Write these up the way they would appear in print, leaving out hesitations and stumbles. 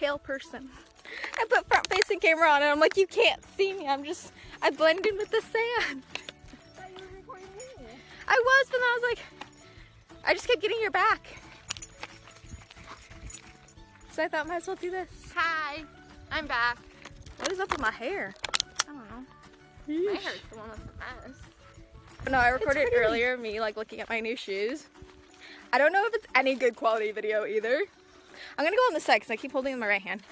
pale person. I put front facing camera on and I'm like, you can't see me. I blend in with the sand. I thought you were recording me. I was, but then I was like, I just kept getting your back. So I thought I might as well do this. Hi, I'm back. What is up with my hair? I don't know. My hair's the one that's a mess. No, I recorded earlier me like looking at my new shoes. I don't know if it's any good quality video either. I'm gonna go on the side because I keep holding it in my right hand.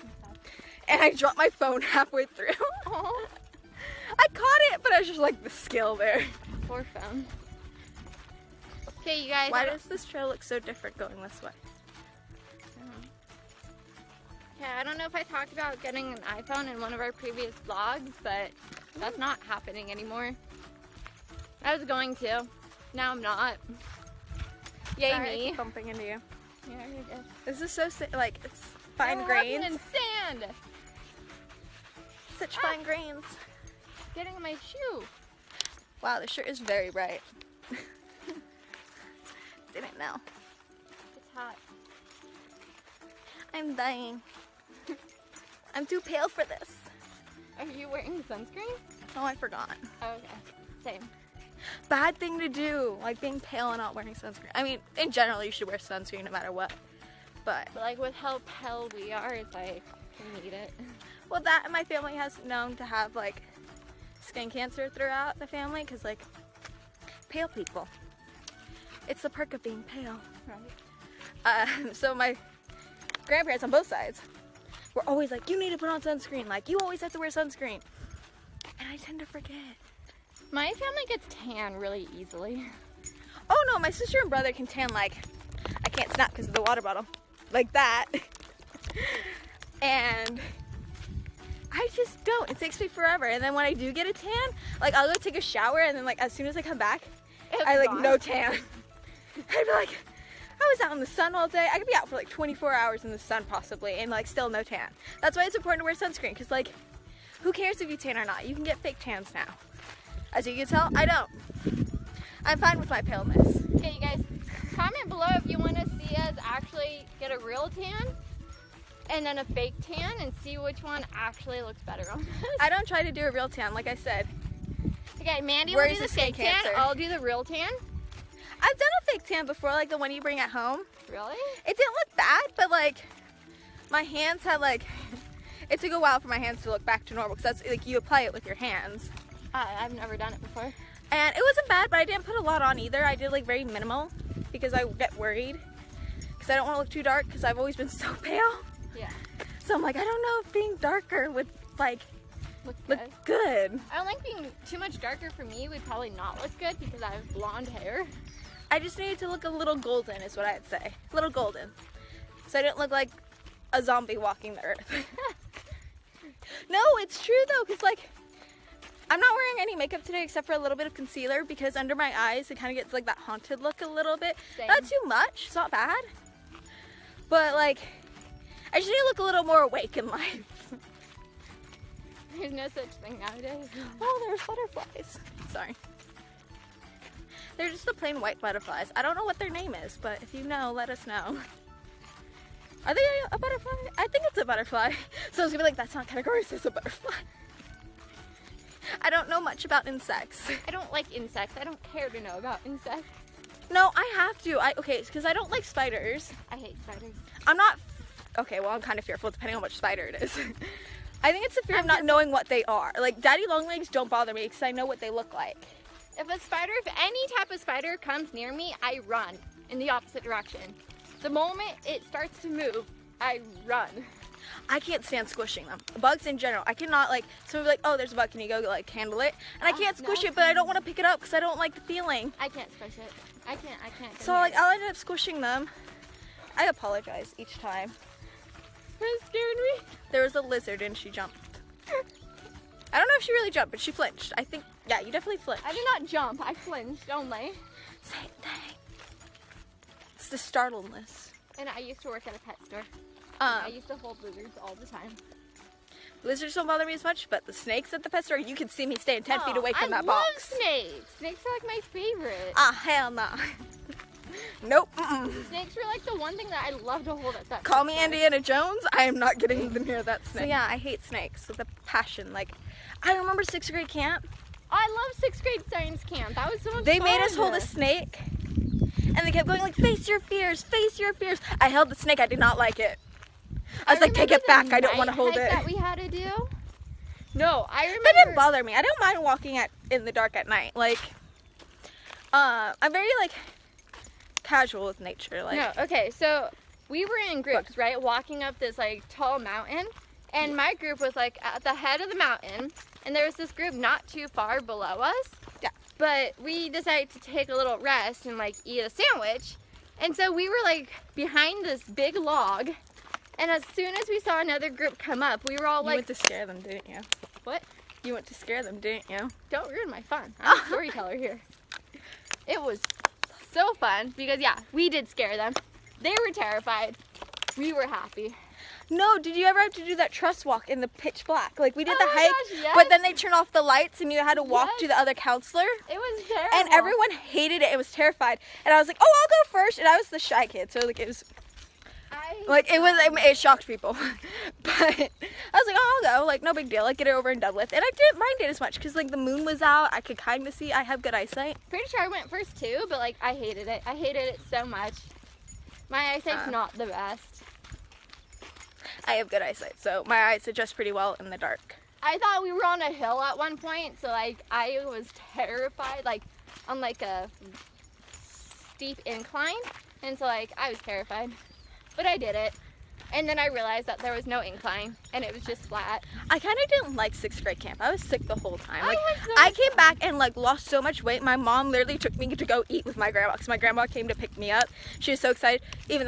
And I dropped my phone halfway through. I caught it, but I was just like the skill there. Poor phone. Okay, you guys. Why does this trail look so different going this way? Yeah, I don't know if I talked about getting an iPhone in one of our previous vlogs, but that's not happening anymore. I was going to. Now I'm not. Yay, Sorry, I me. keep bumping into you. Yeah, you're good. This is so like it's fine I'm grains. walking in sand. Such fine grains. Getting in my shoe. Wow, this shirt is very bright. Didn't know. It's hot. I'm dying. I'm too pale for this. Are you wearing sunscreen? Oh, I forgot. Oh, okay. Same. Bad thing to do, like being pale and not wearing sunscreen. I mean, in general, you should wear sunscreen no matter what. But like with how pale we are, it's like we need it. well, that and my family has known to have like skin cancer throughout the family because like pale people. It's the perk of being pale. Right. So my grandparents on both sides were always like, you need to put on sunscreen. Like, you always have to wear sunscreen. And I tend to forget. My family gets tan really easily. Oh no, my sister and brother can tan like, I can't snap because of the water bottle. Like that. And I just don't. It takes me forever. And then when I do get a tan, like I'll go take a shower and then like as soon as I come back, I like no tan. I'd be like, I was out in the sun all day. I could be out for like 24 hours in the sun possibly and like still no tan. That's why it's important to wear sunscreen because like, who cares if you tan or not? You can get fake tans now. As you can tell, I don't. I'm fine with my paleness. Okay, you guys, comment below if you want to see us actually get a real tan and then a fake tan and see which one actually looks better on us. I don't try to do a real tan, like I said. Okay, Mandy will Where's do the the skin fake tan, cancer? I'll do the real tan. I've done a fake tan before, like the one you bring at home. Really? It didn't look bad, but like my hands had like, it took a while for my hands to look back to normal because that's like you apply it with your hands. I've never done it before. And it wasn't bad, but I didn't put a lot on either. I did like very minimal because I get worried because I don't want to look too dark because I've always been so pale. Yeah. So I'm like, I don't know if being darker would like look good. I don't like being too much darker for me would probably not look good because I have blonde hair. I just needed to look a little golden is what I'd say. A little golden. So I didn't look like a zombie walking the earth. No, it's true though, because like, I'm not wearing any makeup today except for a little bit of concealer because under my eyes it kind of gets like that haunted look a little bit. Same. Not too much, it's not bad. But like, I just need to look a little more awake in life. There's no such thing nowadays. Oh, there's butterflies. Sorry. They're just the plain white butterflies. I don't know what their name is, but if you know, let us know. Are they a butterfly? I think it's a butterfly. So I was gonna be like, that's not categorized as a butterfly. I don't know much about insects. I don't like insects. I don't care to know about insects. No, I have to. Okay, because I don't like spiders. I hate spiders. I'm not, okay, well, I'm kind of fearful depending on which spider it is. I think it's the fear of not knowing what they are. Like, daddy long legs don't bother me because I know what they look like. If any type of spider comes near me, I run in the opposite direction. The moment it starts to move, I run. I can't stand squishing them. Bugs in general. I cannot like, someone will be like, oh, there's a bug, can you go like handle it? And I can't squish it, but I don't want to pick it up because I don't like the feeling. I can't squish it. I can't. So like, I'll end up squishing them. I apologize each time. It scared me. There was a lizard and she jumped. I don't know if she really jumped, but she flinched. I think, yeah, you definitely flinched. I did not jump. I flinched only. Same thing. It's the startledness. And I used to work at a pet store. I used to hold lizards all the time. Lizards don't bother me as much, but the snakes at the pet store, you can see me staying 10 feet away from that I love box. snakes. Snakes are like my favorite. Ah, hell no. Nope. Snakes were like the one thing that I love to hold at that. Call me Indiana Jones. I am not getting near that snake. So yeah, I hate snakes with a passion. Like, I remember 6th grade camp. I love 6th grade science camp. That was so much fun. They made us hold a snake, and they kept going like, face your fears, face your fears. I held the snake. I did not like it. I was like, take it back. I don't want to hold it. That we had to do. No, I remember. That didn't bother me. I don't mind walking in the dark at night. Like, I'm very like casual with nature. Like, no, okay, so we were in groups, right, walking up this like tall mountain, and my group was like at the head of the mountain, and there was this group not too far below us. Yeah. But we decided to take a little rest and like eat a sandwich, and so we were like behind this big log, and as soon as we saw another group come up, we were all like, you went to scare them, didn't you? What? You went to scare them, didn't you? Don't ruin my fun. I'm a storyteller here. It was so fun because, yeah, we did scare them. They were terrified. We were happy. No, did you ever have to do that trust walk in the pitch black? Like, we did the hike, gosh, yes. but then they turned off the lights and you had to walk Yes. to the other counselor. It was terrible. And everyone hated it. It was terrified. And I was like, oh, I'll go first. And I was the shy kid, so like it was... It shocked people. But I was like, oh, I'll go. Like, no big deal. Like, get it over and done with. And I didn't mind it as much because, like, the moon was out. I could kind of see. I have good eyesight. Pretty sure I went first too, but like I hated it. I hated it so much. My eyesight's not the best. I have good eyesight, so my eyes adjust pretty well in the dark. I thought we were on a hill at one point, so like I was terrified, like on like a steep incline, and so like I was terrified. But I did it. And then I realized that there was no incline and it was just flat. I kind of didn't like 6th grade camp. I was sick the whole time. Like, so I came back and like lost so much weight. My mom literally took me to go eat with my grandma because my grandma came to pick me up. She was so excited, even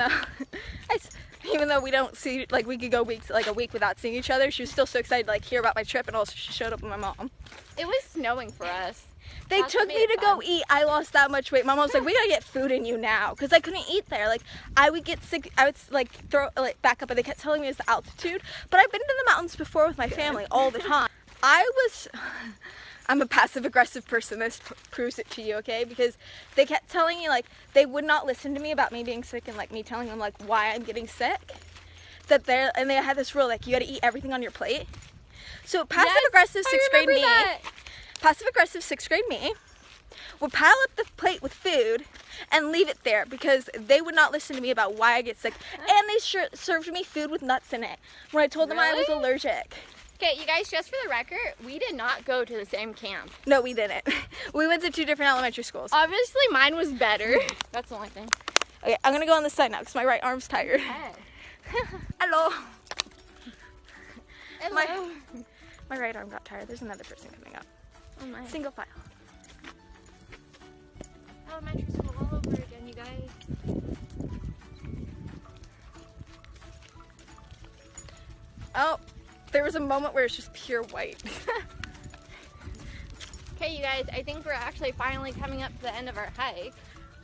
though we don't see, like, we could go weeks, like a week without seeing each other. She was still so excited to like hear about my trip, and also she showed up with my mom. It was snowing for us. They took me to go eat. I lost that much weight. My mom was like, we gotta get food in you now. Because I couldn't eat there. Like, I would get sick. I would, like, throw, like, back up. And they kept telling me it's the altitude. But I've been to the mountains before with my family all the time. I'm a passive-aggressive person. This proves it to you, okay? Because they kept telling me, like, they would not listen to me about me being sick and, like, me telling them, like, why I'm getting sick. And they had this rule, like, you gotta eat everything on your plate. So passive-aggressive 6th grade me. Passive-aggressive 6th grade me would pile up the plate with food and leave it there because they would not listen to me about why I get sick. And they served me food with nuts in it when I told them I was allergic. Okay, you guys, just for the record, we did not go to the same camp. No, we didn't. We went to 2 different elementary schools. Obviously, mine was better. That's the only thing. Okay, I'm gonna go on this side now because my right arm's tired. Hello. Hello. My right arm got tired. There's another person coming up. Oh my. Single file. Elementary school all over again, you guys. Oh, there was a moment where it's just pure white. Okay, you guys, I think we're actually finally coming up to the end of our hike.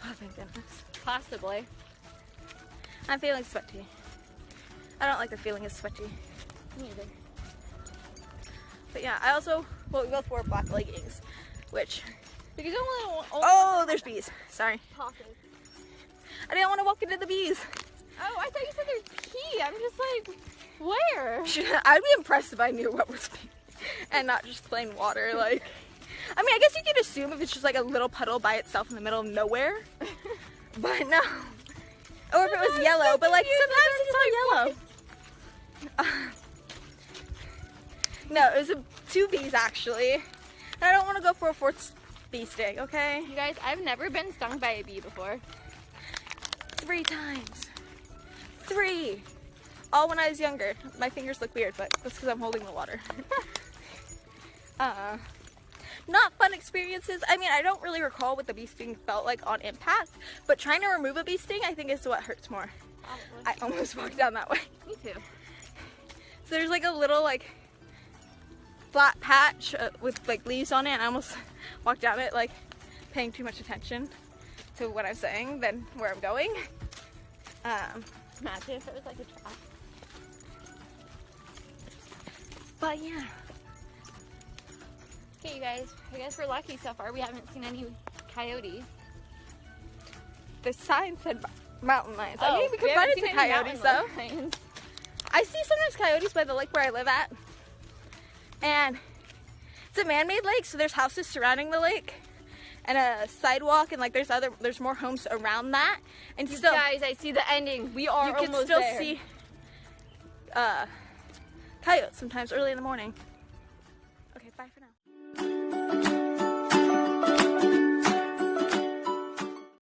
Oh, thank goodness. Possibly. I'm feeling sweaty. I don't like the feeling of sweaty. Me either. But yeah, I also, well, we both wore black leggings, which... Because only Oh, there's bees. Sorry. pockets. I didn't want to walk into the bees. Oh, I thought you said there's pee. I'm just like, where? I'd be impressed if I knew what was pee and not just plain water. Like, I mean, I guess you could assume if it's just like a little puddle by itself in the middle of nowhere. But no. Or if it was yellow, but like sometimes it's not yellow. No, it was 2 bees actually. And I don't want to go for a 4th bee sting, okay? You guys, I've never been stung by a bee before. 3 times. 3. All when I was younger. My fingers look weird, but that's because I'm holding the water. Not fun experiences. I mean, I don't really recall what the bee sting felt like on impact, but trying to remove a bee sting, I think is what hurts more. I almost walked down that way. Me too. So there's like a little like flat patch with like leaves on it, and I almost walked down it like paying too much attention to what I'm saying than where I'm going. Imagine if it was like a trap. But yeah. Okay, you guys, I guess we're lucky so far. We haven't seen any coyotes. the sign said mountain lions. I mean, we could we run haven't into seen any coyotes mountain though. lions. I see sometimes coyotes by the lake where I live at. And it's a man-made lake, so there's houses surrounding the lake and a sidewalk, and like there's more homes around that. And You still, guys, I see the ending. We are you can almost still there. see coyotes sometimes early in the morning.